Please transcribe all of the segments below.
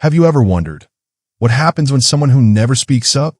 Have you ever wondered what happens when someone who never speaks up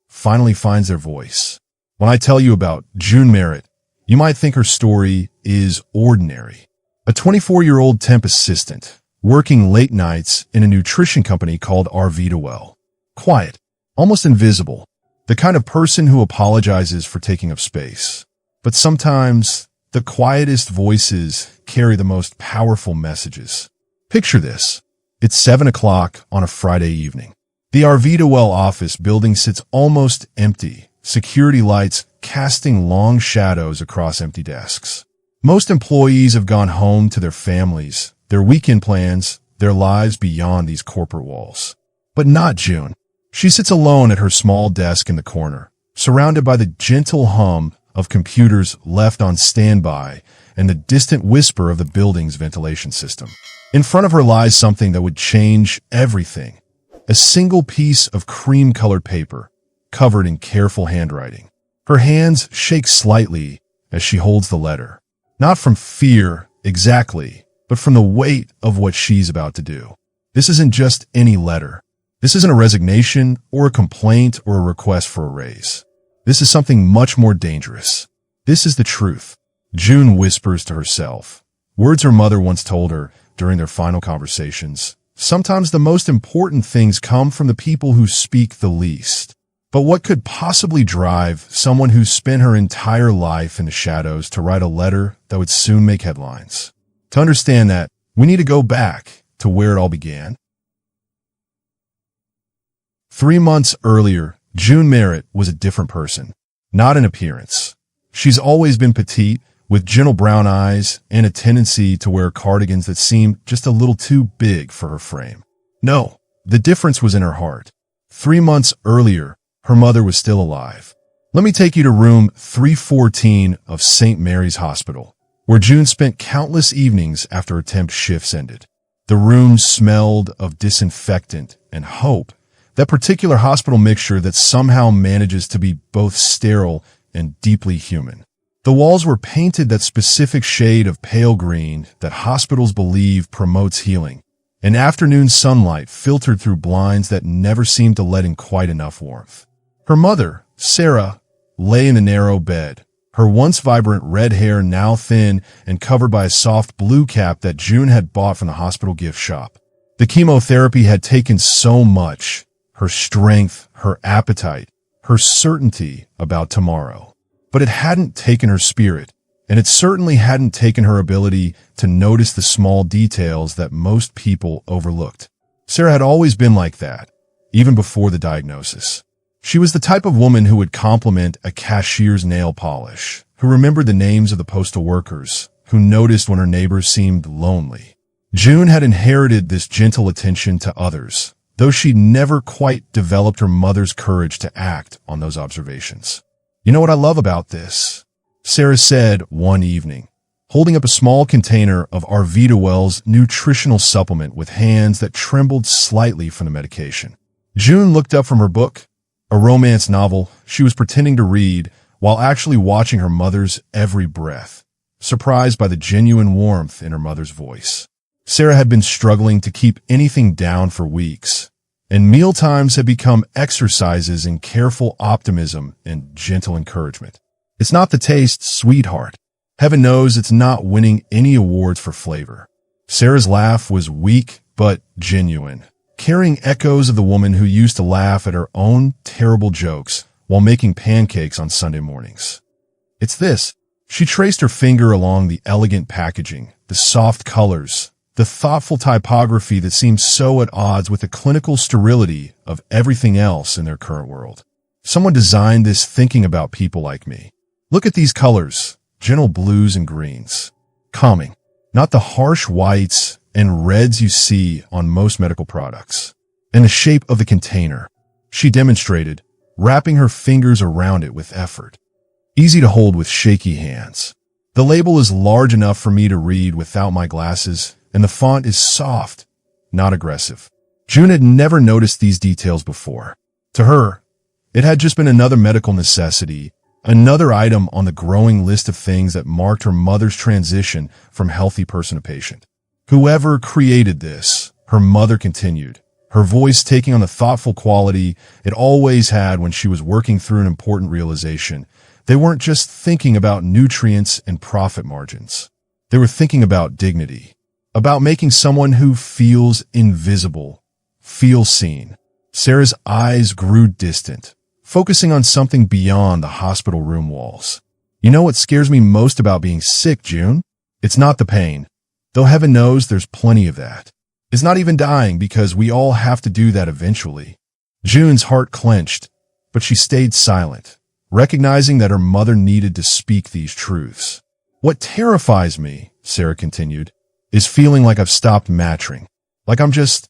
finally finds their voice? When I tell you about June Merritt, you might think her story is ordinary. A 24-year-old temp assistant working late nights in a nutrition company called Webnovel. Quiet, almost invisible, the kind of person who apologizes for taking up space. But sometimes the quietest voices carry the most powerful messages. Picture this. It's 7 o'clock on a Friday evening. The Webnovel office building sits almost empty, security lights casting long shadows across empty desks. Most employees have gone home to their families, their weekend plans, their lives beyond these corporate walls. But not June. She sits alone at her small desk in the corner, surrounded by the gentle hum of computers left on standby and the distant whisper of the building's ventilation system. In front of her lies something that would change everything. A single piece of cream-colored paper, covered in careful handwriting. Her hands shake slightly as she holds the letter. Not from fear, exactly, but from the weight of what she's about to do. This isn't just any letter. This isn't a resignation or a complaint or a request for a raise. This is something much more dangerous. This is the truth. June whispers to herself. Words her mother once told her during their final conversations. Sometimes the most important things come from the people who speak the least. But what could possibly drive someone who spent her entire life in the shadows to write a letter that would soon make headlines? To understand that, we need to go back to where it all began. 3 months earlier, June Merritt was a different person. Not in appearance. She's always been petite, with gentle brown eyes and a tendency to wear cardigans that seemed just a little too big for her frame. No, the difference was in her heart. 3 months earlier, her mother was still alive. Let me take you to room 314 of St. Mary's Hospital, where June spent countless evenings after her temp shifts ended. The room smelled of disinfectant and hope, that particular hospital mixture that somehow manages to be both sterile and deeply human. The walls were painted that specific shade of pale green that hospitals believe promotes healing, and afternoon sunlight filtered through blinds that never seemed to let in quite enough warmth. Her mother, Sarah, lay in the narrow bed, her once vibrant red hair now thin and covered by a soft blue cap that June had bought from the hospital gift shop. The chemotherapy had taken so much, her strength, her appetite, her certainty about tomorrow. But it hadn't taken her spirit, and it certainly hadn't taken her ability to notice the small details that most people overlooked. Sarah had always been like that, even before the diagnosis. She was the type of woman who would compliment a cashier's nail polish, who remembered the names of the postal workers, who noticed when her neighbors seemed lonely. June had inherited this gentle attention to others, though she'd never quite developed her mother's courage to act on those observations. You know what I love about this? Sarah said one evening, holding up a small container of Webnovel's nutritional supplement with hands that trembled slightly from the medication. June looked up from her book, a romance novel she was pretending to read while actually watching her mother's every breath, surprised by the genuine warmth in her mother's voice. Sarah had been struggling to keep anything down for weeks, and mealtimes had become exercises in careful optimism and gentle encouragement. It's not the taste, sweetheart. Heaven knows it's not winning any awards for flavor. Sarah's laugh was weak but genuine, carrying echoes of the woman who used to laugh at her own terrible jokes while making pancakes on Sunday mornings. It's this. She traced her finger along the elegant packaging, the soft colors, the thoughtful typography that seemed so at odds with the clinical sterility of everything else in their current world. Someone designed this thinking about people like me. Look at these colors, gentle blues and greens. Calming, not the harsh whites and reds you see on most medical products. And the shape of the container, she demonstrated, wrapping her fingers around it with effort. Easy to hold with shaky hands. The label is large enough for me to read without my glasses, and the font is soft, not aggressive. June had never noticed these details before. To her, it had just been another medical necessity, another item on the growing list of things that marked her mother's transition from healthy person to patient. Whoever created this, her mother continued, her voice taking on the thoughtful quality it always had when she was working through an important realization. They weren't just thinking about nutrients and profit margins. They were thinking about dignity, about making someone who feels invisible feel seen. Sarah's eyes grew distant, focusing on something beyond the hospital room walls. You know what scares me most about being sick, June? It's not the pain, though heaven knows there's plenty of that. It's not even dying, because we all have to do that eventually. June's heart clenched, but she stayed silent, recognizing that her mother needed to speak these truths. What terrifies me, Sarah continued, is feeling like I've stopped mattering, like I'm just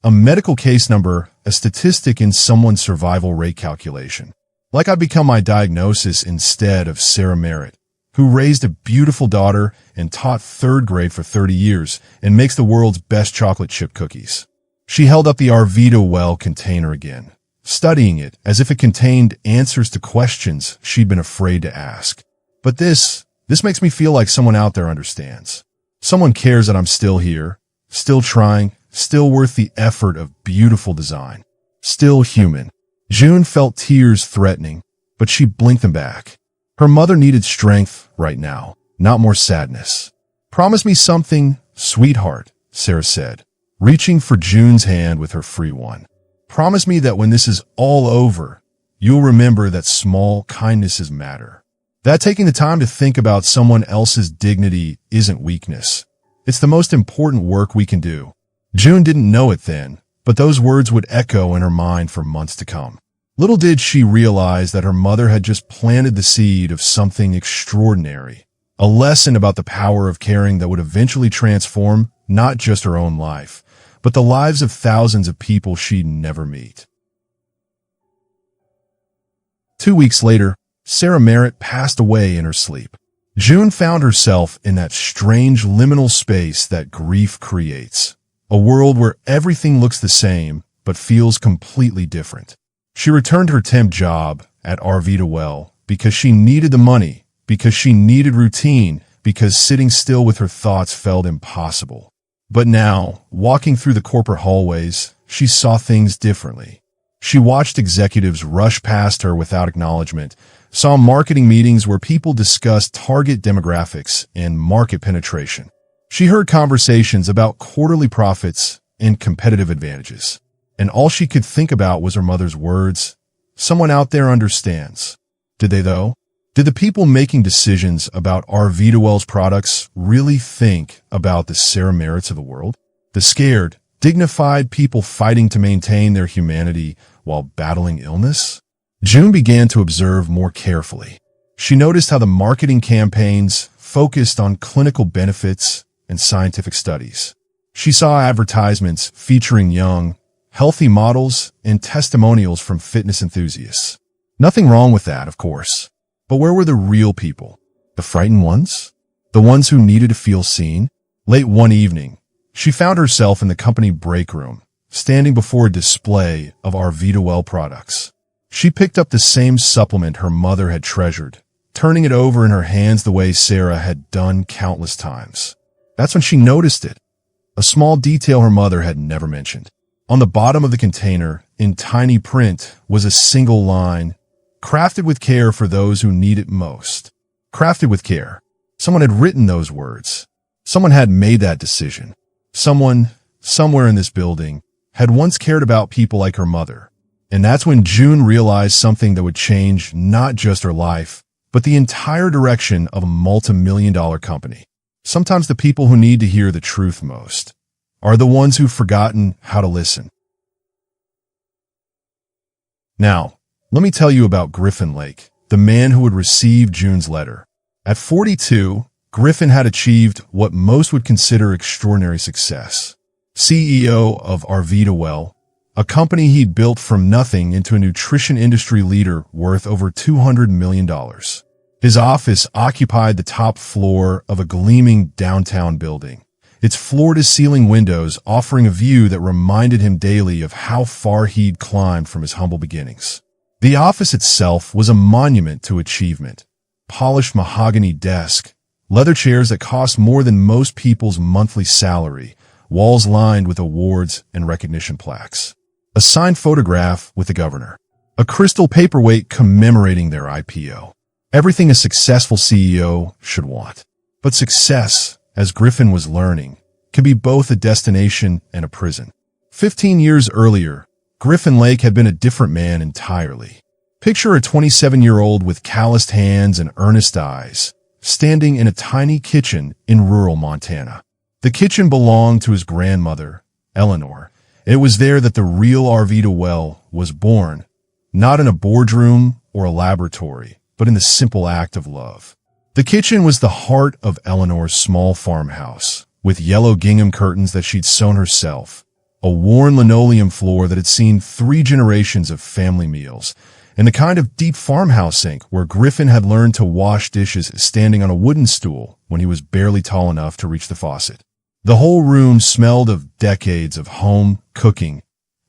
a medical case number, a statistic in someone's survival rate calculation. Like I've become my diagnosis instead of Sarah Merritt, who raised a beautiful daughter and taught third grade for 30 years and makes the world's best chocolate chip cookies. She held up the Webnovel container again, studying it as if it contained answers to questions she'd been afraid to ask. But this makes me feel like someone out there understands. Someone cares that I'm still here, still trying, still worth the effort of beautiful design, still human. June felt tears threatening, but she blinked them back. Her mother needed strength right now, not more sadness. Promise me something, sweetheart, Sarah said, reaching for June's hand with her free one. Promise me that when this is all over, you'll remember that small kindnesses matter. That taking the time to think about someone else's dignity isn't weakness. It's the most important work we can do. June didn't know it then, but those words would echo in her mind for months to come. Little did she realize that her mother had just planted the seed of something extraordinary, a lesson about the power of caring that would eventually transform not just her own life, but the lives of thousands of people she'd never meet. 2 weeks later, Sarah Merritt passed away in her sleep. June found herself in that strange liminal space that grief creates, a world where everything looks the same but feels completely different. She returned her temp job at Webnovel because she needed the money, because she needed routine, because sitting still with her thoughts felt impossible. But now, walking through the corporate hallways, she saw things differently. She watched executives rush past her without acknowledgement, saw marketing meetings where people discussed target demographics and market penetration. She heard conversations about quarterly profits and competitive advantages. And all she could think about was her mother's words. Someone out there understands. Did they, though? Did the people making decisions about Webnovel's products really think about the Sarah Merritts of the world? The scared, dignified people fighting to maintain their humanity while battling illness? June began to observe more carefully. She noticed how the marketing campaigns focused on clinical benefits and scientific studies. She saw advertisements featuring young, healthy models and testimonials from fitness enthusiasts. Nothing wrong with that, of course. But where were the real people? The frightened ones? The ones who needed to feel seen? Late one evening, she found herself in the company break room, standing before a display of Webnovel products. She picked up the same supplement her mother had treasured, turning it over in her hands the way Sarah had done countless times. That's when she noticed it, a small detail her mother had never mentioned. On the bottom of the container, in tiny print, was a single line, crafted with care for those who need it most. Crafted with care. Someone had written those words. Someone had made that decision. Someone, somewhere in this building, had once cared about people like her mother. And that's when June realized something that would change not just her life, but the entire direction of a multi-million-dollar company. Sometimes the people who need to hear the truth most are the ones who've forgotten how to listen. Now, let me tell you about Griffin Lake, the man who would receive June's letter. At 42, Griffin had achieved what most would consider extraordinary success. CEO of Webnovel, a company he'd built from nothing into a nutrition industry leader worth over $200 million. His office occupied the top floor of a gleaming downtown building, its floor-to-ceiling windows offering a view that reminded him daily of how far he'd climbed from his humble beginnings. The office itself was a monument to achievement. Polished mahogany desk, leather chairs that cost more than most people's monthly salary, walls lined with awards and recognition plaques. A signed photograph with the governor. A crystal paperweight commemorating their IPO. Everything a successful CEO should want. But success, as Griffin was learning, can be both a destination and a prison. 15 years earlier, Griffin Lake had been a different man entirely. Picture a 27-year-old with calloused hands and earnest eyes, standing in a tiny kitchen in rural Montana. The kitchen belonged to his grandmother, Eleanor. It was there that the real Arvida Well was born, not in a boardroom or a laboratory, but in the simple act of love. The kitchen was the heart of Eleanor's small farmhouse, with yellow gingham curtains that she'd sewn herself, a worn linoleum floor that had seen 3 generations of family meals, and the kind of deep farmhouse sink where Griffin had learned to wash dishes standing on a wooden stool when he was barely tall enough to reach the faucet. The whole room smelled of decades of home cooking,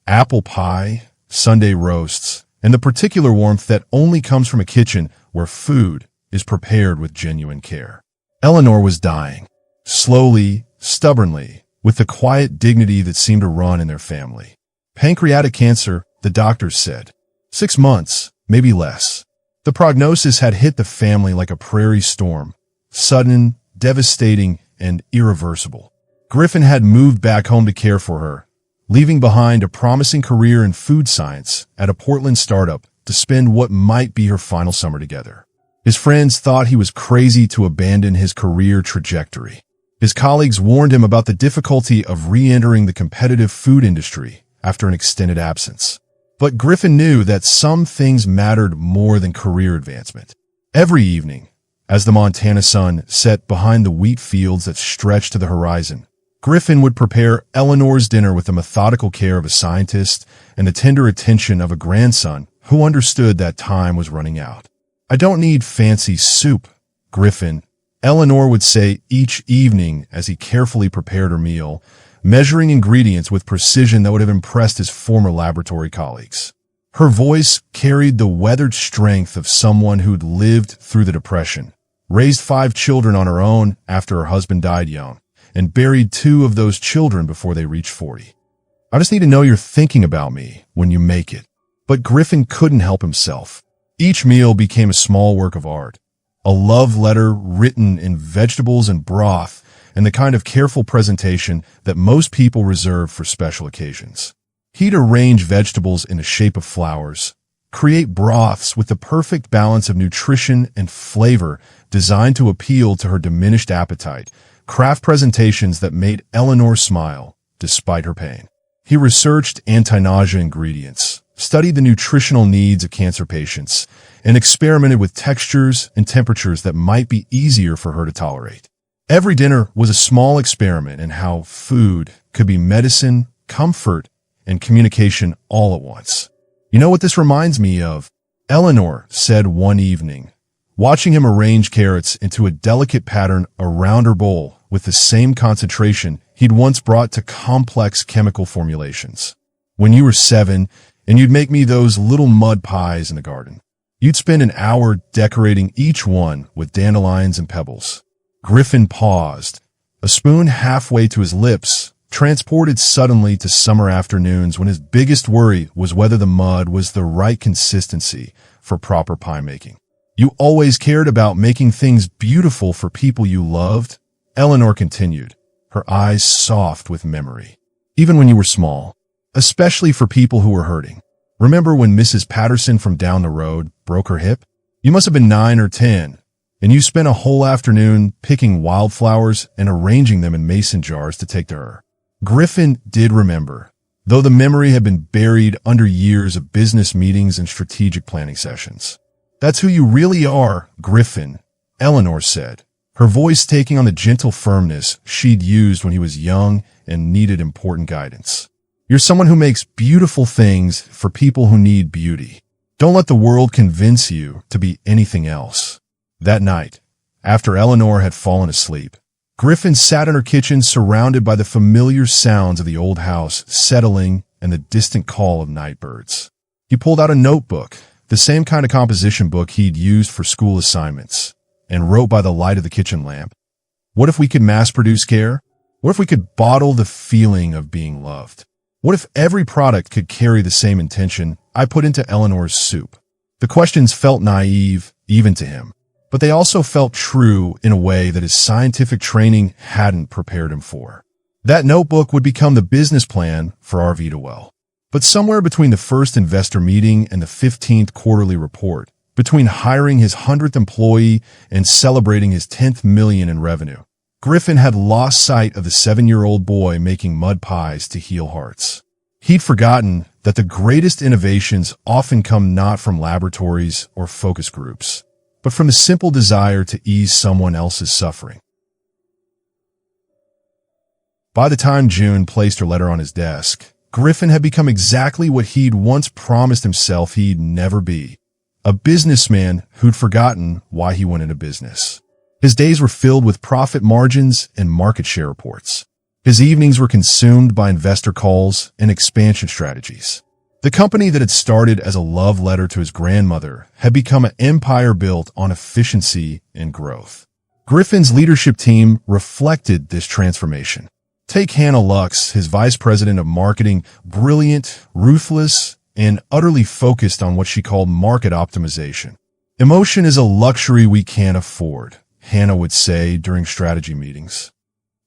apple pie, Sunday roasts, and the particular warmth that only comes from a kitchen where food is prepared with genuine care. Eleanor was dying, slowly, stubbornly, with the quiet dignity that seemed to run in their family. Pancreatic cancer, the doctors said. 6 months, maybe less. The prognosis had hit the family like a prairie storm, sudden, devastating, and irreversible. Griffin had moved back home to care for her, leaving behind a promising career in food science at a Portland startup to spend what might be her final summer together. His friends thought he was crazy to abandon his career trajectory. His colleagues warned him about the difficulty of re-entering the competitive food industry after an extended absence. But Griffin knew that some things mattered more than career advancement. Every evening, as the Montana sun set behind the wheat fields that stretched to the horizon, Griffin would prepare Eleanor's dinner with the methodical care of a scientist and the tender attention of a grandson who understood that time was running out. "I don't need fancy soup, Griffin," Eleanor would say each evening as he carefully prepared her meal, measuring ingredients with precision that would have impressed his former laboratory colleagues. Her voice carried the weathered strength of someone who'd lived through the Depression, raised 5 children on her own after her husband died young, and buried 2 of those children before they reached 40. "I just need to know you're thinking about me when you make it." But Griffin couldn't help himself. Each meal became a small work of art, a love letter written in vegetables and broth, and the kind of careful presentation that most people reserve for special occasions. He'd arrange vegetables in the shape of flowers, create broths with the perfect balance of nutrition and flavor designed to appeal to her diminished appetite, craft presentations that made Eleanor smile despite her pain. He researched anti-nausea ingredients, studied the nutritional needs of cancer patients, and experimented with textures and temperatures that might be easier for her to tolerate. Every dinner was a small experiment in how food could be medicine, comfort, and communication all at once. "You know what this reminds me of?" Eleanor said one evening, watching him arrange carrots into a delicate pattern around her bowl with the same concentration he'd once brought to complex chemical formulations. "When you were 7 and you'd make me those little mud pies in the garden, you'd spend an hour decorating each one with dandelions and pebbles." Griffin paused, a spoon halfway to his lips, transported suddenly to summer afternoons when his biggest worry was whether the mud was the right consistency for proper pie making. "You always cared about making things beautiful for people you loved," Eleanor continued, her eyes soft with memory. "Even when you were small, especially for people who were hurting. Remember when Mrs. Patterson from down the road broke her hip? You must have been 9 or 10. And you spent a whole afternoon picking wildflowers and arranging them in mason jars to take to her." Griffin did remember, though the memory had been buried under years of business meetings and strategic planning sessions. "That's who you really are, Griffin," Eleanor said, her voice taking on the gentle firmness she'd used when he was young and needed important guidance. "You're someone who makes beautiful things for people who need beauty. Don't let the world convince you to be anything else." That night, after Eleanor had fallen asleep, Griffin sat in her kitchen surrounded by the familiar sounds of the old house settling and the distant call of night birds. He pulled out a notebook, the same kind of composition book he'd used for school assignments, and wrote by the light of the kitchen lamp. "What if we could mass-produce care? What if we could bottle the feeling of being loved? What if every product could carry the same intention I put into Eleanor's soup? The questions felt naive, even to him, but they also felt true in a way that his scientific training hadn't prepared him for. That notebook would become the business plan for Webnovel. But somewhere between the first investor meeting and the 15th quarterly report, between hiring his 100th employee and celebrating his 10th million in revenue, Griffin had lost sight of the 7-year-old boy making mud pies to heal hearts. He'd forgotten that the greatest innovations often come not from laboratories or focus groups, but from the simple desire to ease someone else's suffering. By the time June placed her letter on his desk, Griffin had become exactly what he'd once promised himself he'd never be: a businessman who'd forgotten why he went into business. His days were filled with profit margins and market share reports. His evenings were consumed by investor calls and expansion strategies. The company that had started as a love letter to his grandmother had become an empire built on efficiency and growth. Griffin's leadership team reflected this transformation. Take Hannah Lux, his vice president of marketing, brilliant, ruthless, and utterly focused on what she called market optimization. Emotion is a luxury we can't afford, Hannah would say during strategy meetings.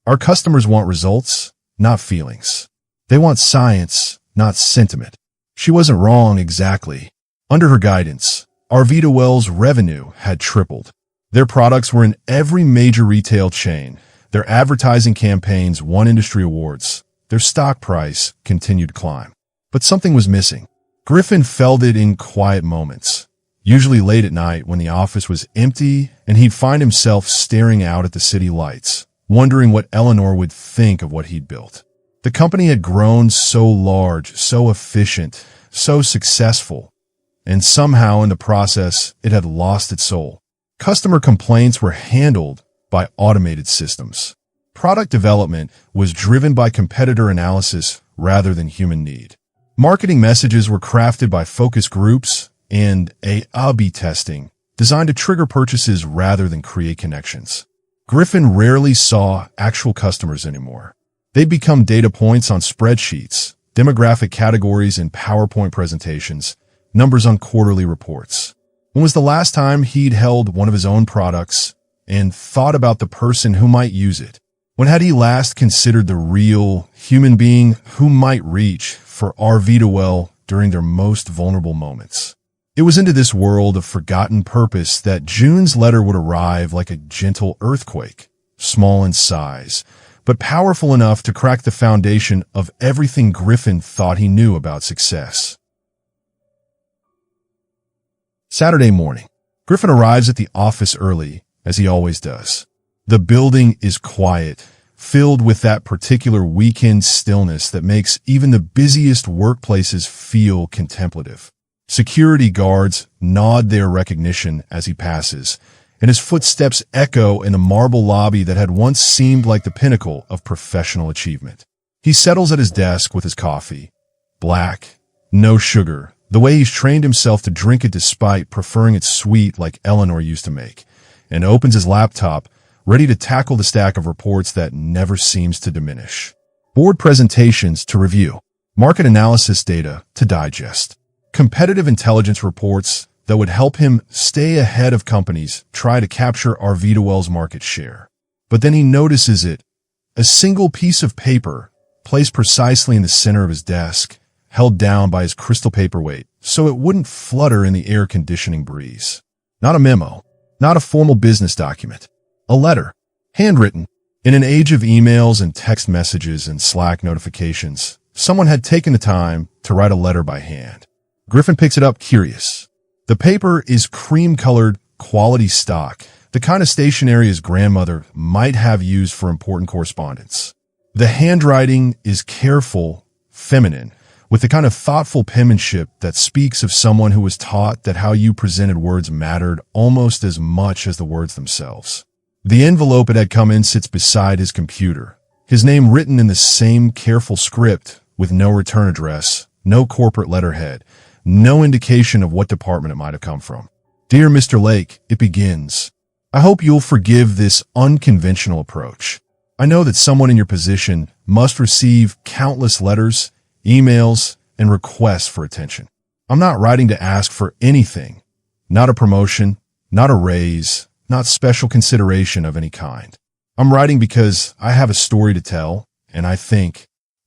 Our customers want results, not feelings. They want science, not sentiment. She wasn't wrong exactly. Under her guidance, Webnovel's revenue had tripled. Their products were in every major retail chain. Their advertising campaigns won industry awards. Their stock price continued to climb. But something was missing. Griffin felt it in quiet moments, usually late at night when the office was empty and he'd find himself staring out at the city lights, wondering what Eleanor would think of what he'd built. The company had grown so large, so efficient, so successful, and somehow in the process, it had lost its soul. Customer complaints were handled by automated systems. Product development was driven by competitor analysis rather than human need. Marketing messages were crafted by focus groups and A/B testing, designed to trigger purchases rather than create connections. Griffin rarely saw actual customers anymore. They'd become data points on spreadsheets, demographic categories in PowerPoint presentations, numbers on quarterly reports. When was the last time he'd held one of his own products and thought about the person who might use it? When had he last considered the real human being who might reach for Webnovel during their most vulnerable moments? It was into this world of forgotten purpose that June's letter would arrive like a gentle earthquake, small in size, but powerful enough to crack the foundation of everything Griffin thought he knew about success. Saturday morning, Griffin arrives at the office early, as he always does. The building is quiet, filled with that particular weekend stillness that makes even the busiest workplaces feel contemplative. Security guards nod their recognition as he passes, and his footsteps echo in the marble lobby that had once seemed like the pinnacle of professional achievement. He settles at his desk with his coffee. Black, no sugar, the way he's trained himself to drink it despite preferring it sweet like Eleanor used to make, and opens his laptop, ready to tackle the stack of reports that never seems to diminish. Board presentations to review, market analysis data to digest, competitive intelligence reports that would help him stay ahead of companies try to capture Webnovel's market share. But then he notices it, a single piece of paper placed precisely in the center of his desk, held down by his crystal paperweight so it wouldn't flutter in the air conditioning breeze. Not a memo, not a formal business document, a letter, handwritten. In an age of emails and text messages and Slack notifications, someone had taken the time to write a letter by hand. Griffin picks it up, curious. The paper is cream-colored, quality stock, the kind of stationery his grandmother might have used for important correspondence. The handwriting is careful, feminine, with the kind of thoughtful penmanship that speaks of someone who was taught that how you presented words mattered almost as much as the words themselves. The envelope it had come in sits beside his computer, his name written in the same careful script with no return address, no corporate letterhead, no indication of what department it might have come from. Dear Mr. Lake, it begins. I hope you'll forgive this unconventional approach. I know that someone in your position must receive countless letters, emails, and requests for attention. I'm not writing to ask for anything. Not a promotion, not a raise, not special consideration of any kind. I'm writing because I have a story to tell, and I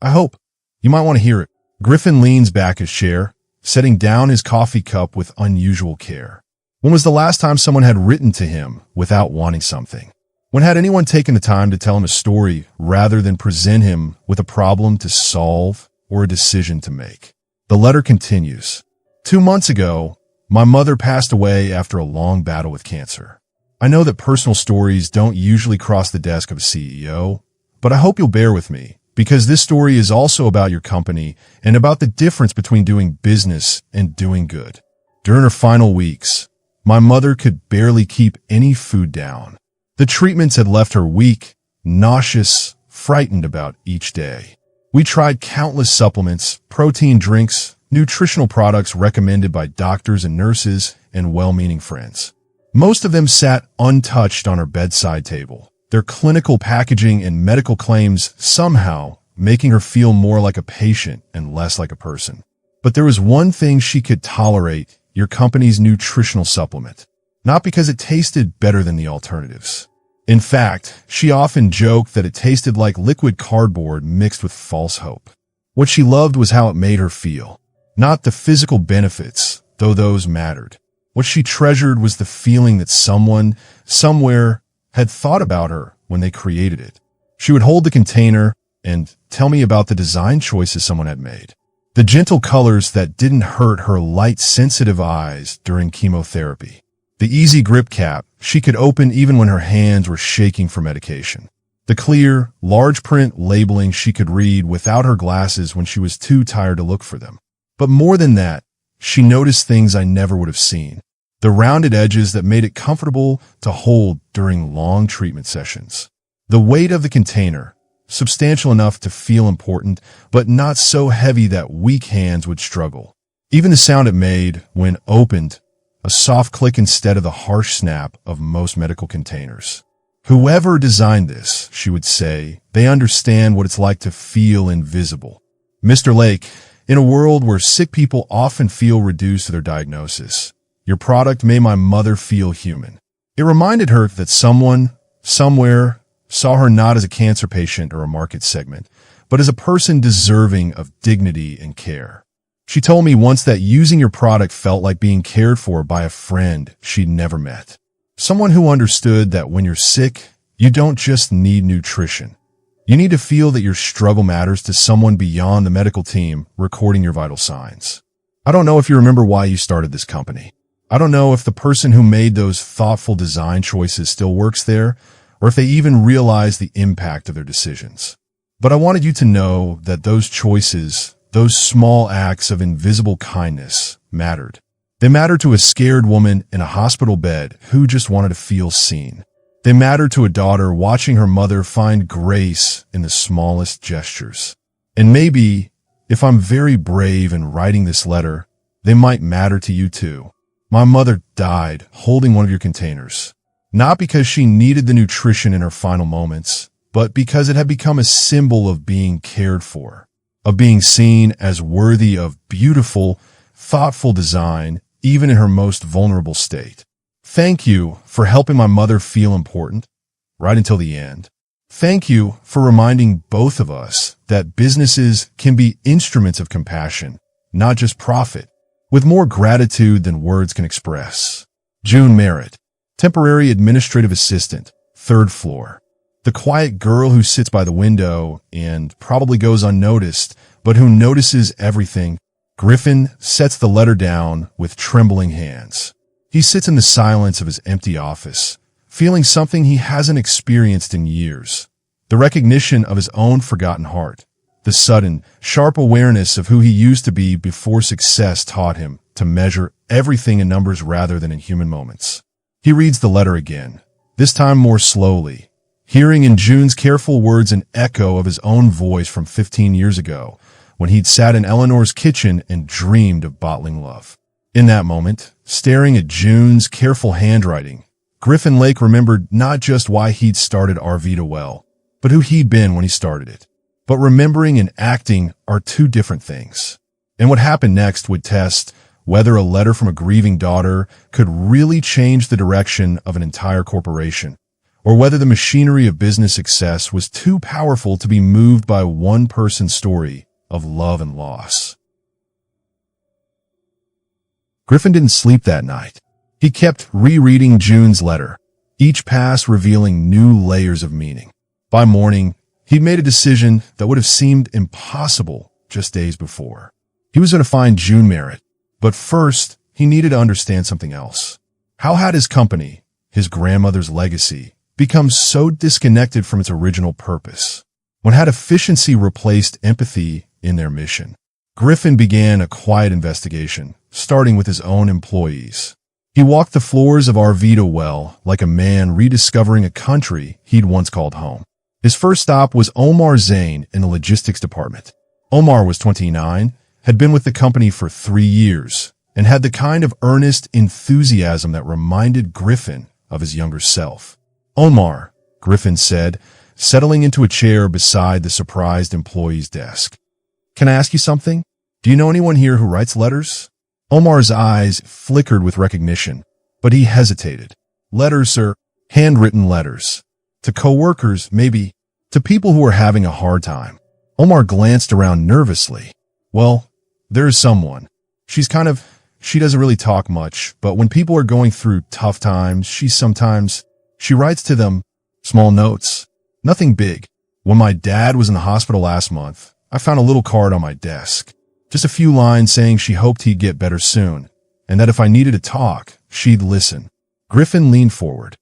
hope, you might want to hear it. Griffin leans back his chair, setting down his coffee cup with unusual care. When was the last time someone had written to him without wanting something? When had anyone taken the time to tell him a story rather than present him with a problem to solve or a decision to make? The letter continues. 2 months ago, my mother passed away after a long battle with cancer. I know that personal stories don't usually cross the desk of a CEO, but I hope you'll bear with me, because this story is also about your company and about the difference between doing business and doing good. During her final weeks, my mother could barely keep any food down. The treatments had left her weak, nauseous, frightened about each day. We tried countless supplements, protein drinks, nutritional products recommended by doctors and nurses and well-meaning friends. Most of them sat untouched on her bedside table, their clinical packaging and medical claims somehow making her feel more like a patient and less like a person. But there was one thing she could tolerate: your company's nutritional supplement. Not because it tasted better than the alternatives. In fact, she often joked that it tasted like liquid cardboard mixed with false hope. What she loved was how it made her feel. Not the physical benefits, though those mattered. What she treasured was the feeling that someone, somewhere, had thought about her when they created it. She would hold the container and tell me about the design choices someone had made. The gentle colors that didn't hurt her light, sensitive eyes during chemotherapy. The easy grip cap she could open even when her hands were shaking for medication. The clear, large print labeling she could read without her glasses when she was too tired to look for them. But more than that, she noticed things I never would have seen. The rounded edges that made it comfortable to hold during long treatment sessions. The weight of the container, substantial enough to feel important, but not so heavy that weak hands would struggle. Even the sound it made when opened, a soft click instead of the harsh snap of most medical containers. Whoever designed this, she would say, they understand what it's like to feel invisible. Mr. Lake, in a world where sick people often feel reduced to their diagnosis, your product made my mother feel human. It reminded her that someone, somewhere, saw her not as a cancer patient or a market segment, but as a person deserving of dignity and care. She told me once that using your product felt like being cared for by a friend she'd never met. Someone who understood that when you're sick, you don't just need nutrition. You need to feel that your struggle matters to someone beyond the medical team recording your vital signs. I don't know if you remember why you started this company. I don't know if the person who made those thoughtful design choices still works there, or if they even realize the impact of their decisions. But I wanted you to know that those choices, those small acts of invisible kindness, mattered. They mattered to a scared woman in a hospital bed who just wanted to feel seen. They mattered to a daughter watching her mother find grace in the smallest gestures. And maybe, if I'm very brave in writing this letter, they might matter to you too. My mother died holding one of your containers. Not because she needed the nutrition in her final moments, but because it had become a symbol of being cared for, of being seen as worthy of beautiful, thoughtful design, even in her most vulnerable state. Thank you for helping my mother feel important, right until the end. Thank you for reminding both of us that businesses can be instruments of compassion, not just profit, with more gratitude than words can express. June Merritt, temporary administrative assistant, 3rd floor. The quiet girl who sits by the window and probably goes unnoticed, but who notices everything. Griffin sets the letter down with trembling hands. He sits in the silence of his empty office, feeling something he hasn't experienced in years. The recognition of his own forgotten heart. The sudden, sharp awareness of who he used to be before success taught him to measure everything in numbers rather than in human moments. He reads the letter again, this time more slowly, hearing in June's careful words an echo of his own voice from 15 years ago, when he'd sat in Eleanor's kitchen and dreamed of bottling love. In that moment, staring at June's careful handwriting, Griffin Lake remembered not just why he'd started Arvita Well, but who he'd been when he started it. But remembering and acting are two different things. And what happened next would test whether a letter from a grieving daughter could really change the direction of an entire corporation, or whether the machinery of business success was too powerful to be moved by one person's story of love and loss. Griffin didn't sleep that night. He kept rereading June's letter, each pass revealing new layers of meaning. By morning, he'd made a decision that would have seemed impossible just days before. He was going to find June Merritt, but first, he needed to understand something else. How had his company, his grandmother's legacy, become so disconnected from its original purpose? When had efficiency replaced empathy in their mission? Griffin began a quiet investigation, starting with his own employees. He walked the floors of Webnovel like a man rediscovering a country he'd once called home. His first stop was Omar Zain in the logistics department. Omar was 29, had been with the company for 3 years, and had the kind of earnest enthusiasm that reminded Griffin of his younger self. "Omar," Griffin said, settling into a chair beside the surprised employee's desk. "Can I ask you something? Do you know anyone here who writes letters?" Omar's eyes flickered with recognition, but he hesitated. "Letters, sir. Handwritten letters. To coworkers, maybe. To people who are having a hard time." Omar glanced around nervously. "Well, there's someone. She doesn't really talk much, but when people are going through tough times, she writes to them small notes. Nothing big. When my dad was in the hospital last month, I found a little card on my desk. Just a few lines saying she hoped he'd get better soon, and that if I needed to talk, she'd listen." Griffin leaned forward.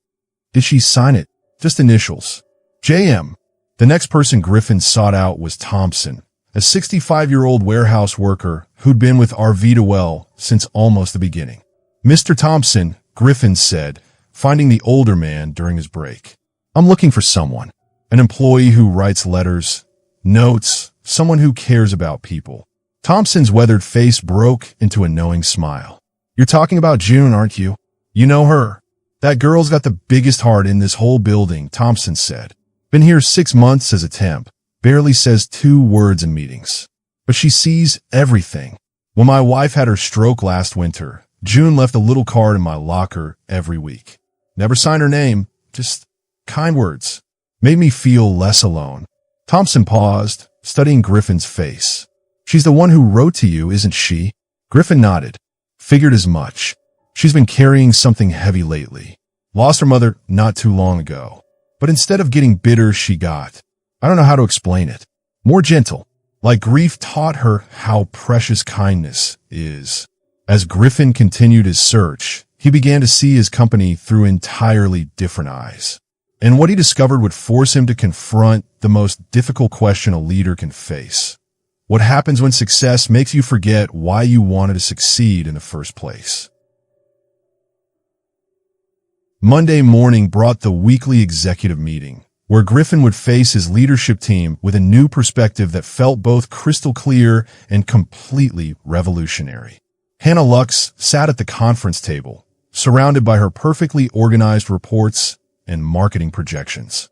"Did she sign it?" "Just initials. JM. The next person Griffin sought out was Thompson, a 65-year-old warehouse worker who'd been with Webnovel since almost the beginning. "Mr. Thompson," Griffin said, finding the older man during his break. "I'm looking for someone. An employee who writes letters, notes, someone who cares about people." Thompson's weathered face broke into a knowing smile. "You're talking about June, aren't you? You know her. That girl's got the biggest heart in this whole building," Thompson said. "Been here 6 months as a temp. Barely says 2 words in meetings. But she sees everything. When my wife had her stroke last winter, June left a little card in my locker every week. Never signed her name, just kind words. Made me feel less alone." Thompson paused, studying Griffin's face. "She's the one who wrote to you, isn't she?" Griffin nodded. "Figured as much. She's been carrying something heavy lately. Lost her mother not too long ago. But instead of getting bitter, she got, I don't know how to explain it, more gentle. Like grief taught her how precious kindness is." As Griffin continued his search, he began to see his company through entirely different eyes. And what he discovered would force him to confront the most difficult question a leader can face. What happens when success makes you forget why you wanted to succeed in the first place? Monday morning brought the weekly executive meeting, where Griffin would face his leadership team with a new perspective that felt both crystal clear and completely revolutionary. Hannah Lux sat at the conference table, surrounded by her perfectly organized reports and marketing projections.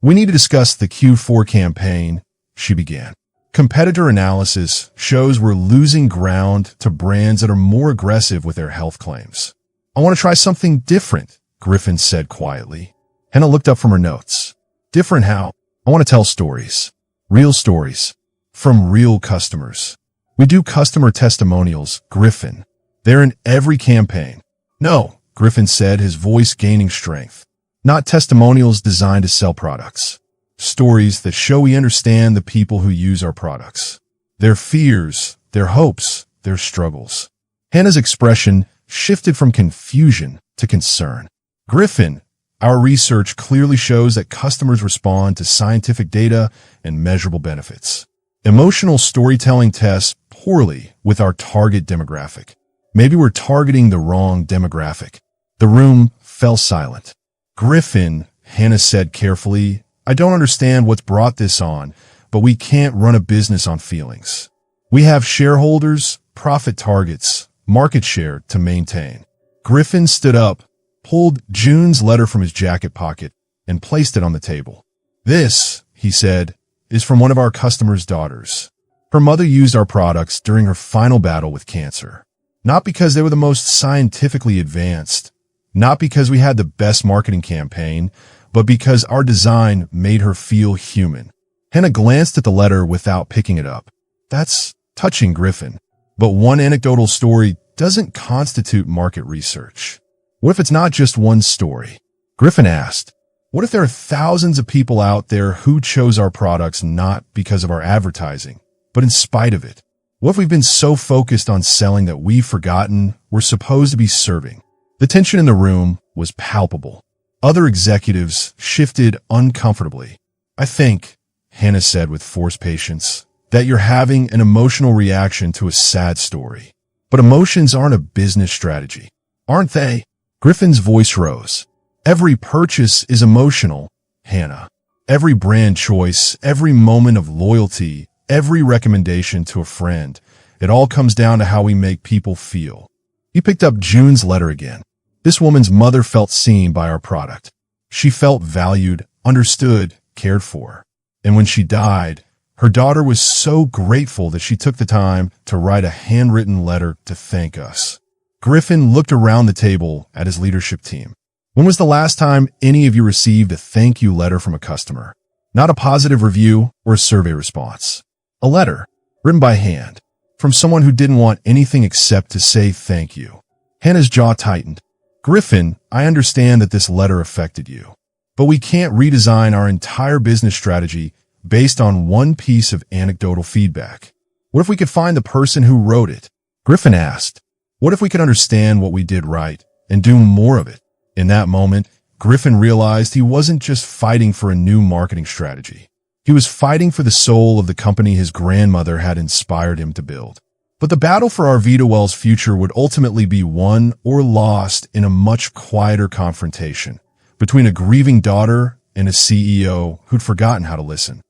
"We need to discuss the Q4 campaign," she began. "Competitor analysis shows we're losing ground to brands that are more aggressive with their health claims." "I want to try something different," Griffin said quietly. Hannah looked up from her notes. "Different how?" "I want to tell stories. Real stories. From real customers. We do customer testimonials, Griffin. They're in every campaign." "No," Griffin said, his voice gaining strength. "Not testimonials designed to sell products. Stories that show we understand the people who use our products. Their fears, their hopes, their struggles." Hannah's expression shifted from confusion to concern. "Griffin, our research clearly shows that customers respond to scientific data and measurable benefits. Emotional storytelling tests poorly with our target demographic. Maybe we're targeting the wrong demographic." The room fell silent. "Griffin," Hannah said carefully, "I don't understand what's brought this on, but we can't run a business on feelings. We have shareholders, profit targets, market share to maintain." Griffin stood up, pulled June's letter from his jacket pocket, and placed it on the table. "This," he said, "is from one of our customers' daughters. Her mother used our products during her final battle with cancer. Not because they were the most scientifically advanced, not because we had the best marketing campaign, but because our design made her feel human." Hannah glanced at the letter without picking it up. "That's touching, Griffin. But one anecdotal story doesn't constitute market research. What if it's not just one story?" Griffin asked. "What if there are thousands of people out there who chose our products not because of our advertising, but in spite of it? What if we've been so focused on selling that we've forgotten we're supposed to be serving?" The tension in the room was palpable. Other executives shifted uncomfortably. "I think," Hannah said with forced patience, "that you're having an emotional reaction to a sad story. But emotions aren't a business strategy, aren't they?" Griffin's voice rose. "Every purchase is emotional, Hannah. Every brand choice, every moment of loyalty, every recommendation to a friend, it all comes down to how we make people feel." He picked up June's letter again. This woman's mother felt seen by our product. She felt valued, understood, cared for. And when she died, her daughter was so grateful that she took the time to write a handwritten letter to thank us. Griffin looked around the table at his leadership team. "When was the last time any of you received a thank you letter from a customer? Not a positive review or a survey response. A letter, written by hand, from someone who didn't want anything except to say thank you." Hannah's jaw tightened. "Griffin, I understand that this letter affected you, but we can't redesign our entire business strategy based on one piece of anecdotal feedback. What if we could find the person who wrote it?" Griffin asked. "What if we could understand what we did right and do more of it?" In that moment, Griffin realized he wasn't just fighting for a new marketing strategy. He was fighting for the soul of the company his grandmother had inspired him to build. But the battle for our Webnovel's future would ultimately be won or lost in a much quieter confrontation between a grieving daughter and a CEO who'd forgotten how to listen.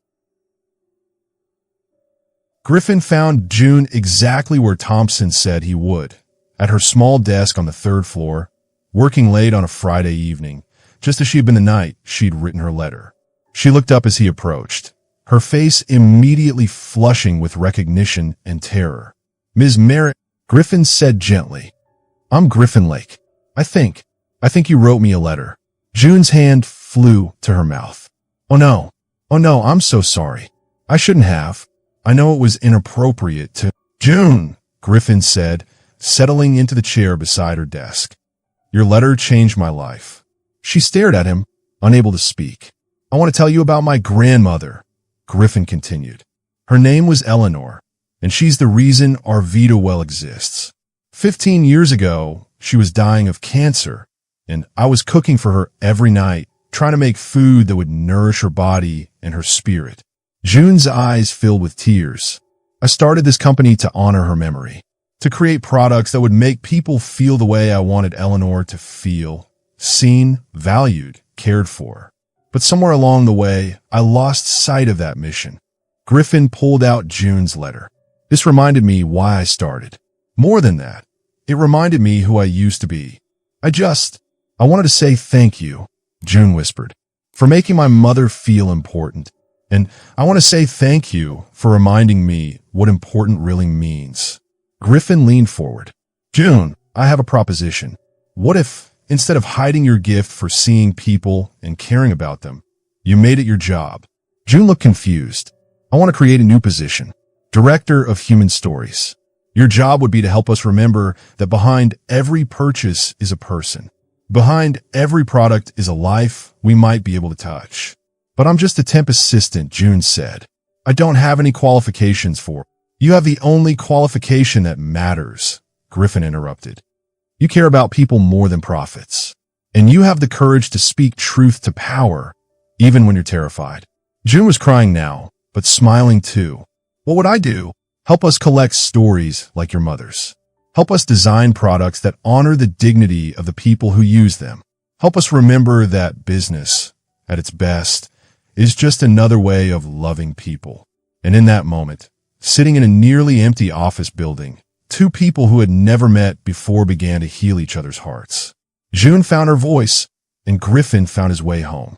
Griffin found June exactly where Thompson said he would, at her small desk on the third floor, working late on a Friday evening, just as she had been the night she'd written her letter. She looked up as he approached, her face immediately flushing with recognition and terror. "Ms. Merritt," Griffin said gently. "I'm Griffin Lake. I think you wrote me a letter." June's hand flew to her mouth. Oh no, I'm so sorry. I shouldn't have. I know it was inappropriate to—" "June," Griffin said, settling into the chair beside her desk. "Your letter changed my life." She stared at him, unable to speak. "I want to tell you about my grandmother," Griffin continued. "Her name was Eleanor, and she's the reason our Webnovel exists. 15 years ago, she was dying of cancer, and I was cooking for her every night, trying to make food that would nourish her body and her spirit." June's eyes filled with tears. "I started this company to honor her memory, to create products that would make people feel the way I wanted Eleanor to feel, seen, valued, cared for. But somewhere along the way, I lost sight of that mission." Griffin pulled out June's letter. "This reminded me why I started. More than that, it reminded me who I used to be. I wanted to say thank you," June whispered, "for making my mother feel important. And I want to say thank you for reminding me what important really means." Griffin leaned forward. "June, I have a proposition. What if, instead of hiding your gift for seeing people and caring about them, you made it your job?" June looked confused. "I want to create a new position. Director of Human Stories. Your job would be to help us remember that behind every purchase is a person. Behind every product is a life we might be able to touch." "But I'm just a temp assistant," June said. "I don't have any qualifications for—" "You have the only qualification that matters," Griffin interrupted. "You care about people more than profits. And you have the courage to speak truth to power, even when you're terrified." June was crying now, but smiling too. "What would I do? Help us collect stories like your mother's. Help us design products that honor the dignity of the people who use them. Help us remember that business, at its best, is just another way of loving people." And in that moment, sitting in a nearly empty office building, two people who had never met before began to heal each other's hearts. June found her voice, and Griffin found his way home.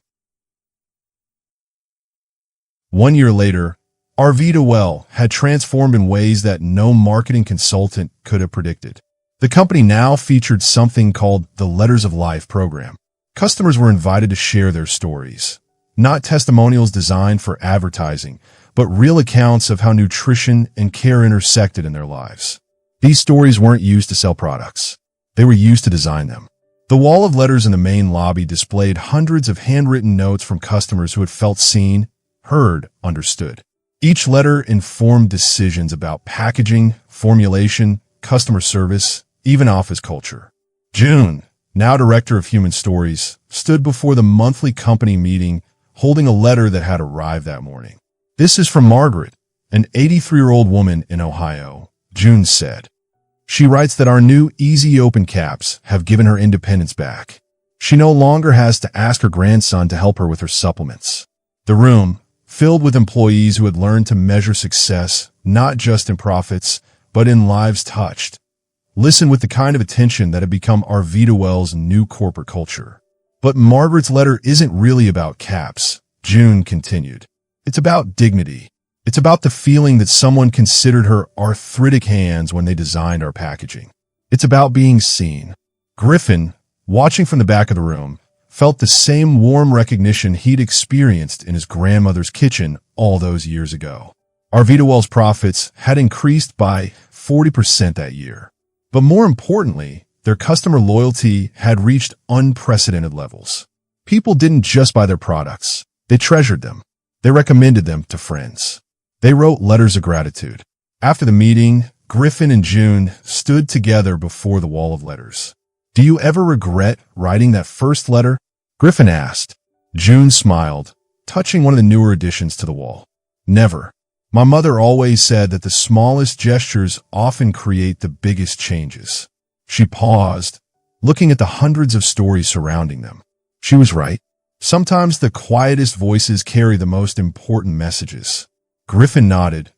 1 year later, Webnovel had transformed in ways that no marketing consultant could have predicted. The company now featured something called the Letters of Life program. Customers were invited to share their stories, not testimonials designed for advertising, but real accounts of how nutrition and care intersected in their lives. These stories weren't used to sell products. They were used to design them. The wall of letters in the main lobby displayed hundreds of handwritten notes from customers who had felt seen, heard, understood. Each letter informed decisions about packaging, formulation, customer service, even office culture. June, now director of human stories, stood before the monthly company meeting holding a letter that had arrived that morning. "This is from Margaret, an 83-year-old woman in Ohio," June said. "She writes that our new easy open caps have given her independence back. She no longer has to ask her grandson to help her with her supplements." The room, filled with employees who had learned to measure success not just in profits, but in lives touched, listened with the kind of attention that had become Webnovel's new corporate culture. "But Margaret's letter isn't really about caps," June continued. "It's about dignity. It's about the feeling that someone considered her arthritic hands when they designed our packaging. It's about being seen." Griffin, watching from the back of the room, felt the same warm recognition he'd experienced in his grandmother's kitchen all those years ago. Webnovel's profits had increased by 40% that year. But more importantly, their customer loyalty had reached unprecedented levels. People didn't just buy their products. They treasured them. They recommended them to friends. They wrote letters of gratitude. After the meeting, Griffin and June stood together before the wall of letters. "Do you ever regret writing that first letter?" Griffin asked. June smiled, touching one of the newer additions to the wall. "Never. My mother always said that the smallest gestures often create the biggest changes." She paused, looking at the hundreds of stories surrounding them. She was right. Sometimes the quietest voices carry the most important messages. Griffin nodded,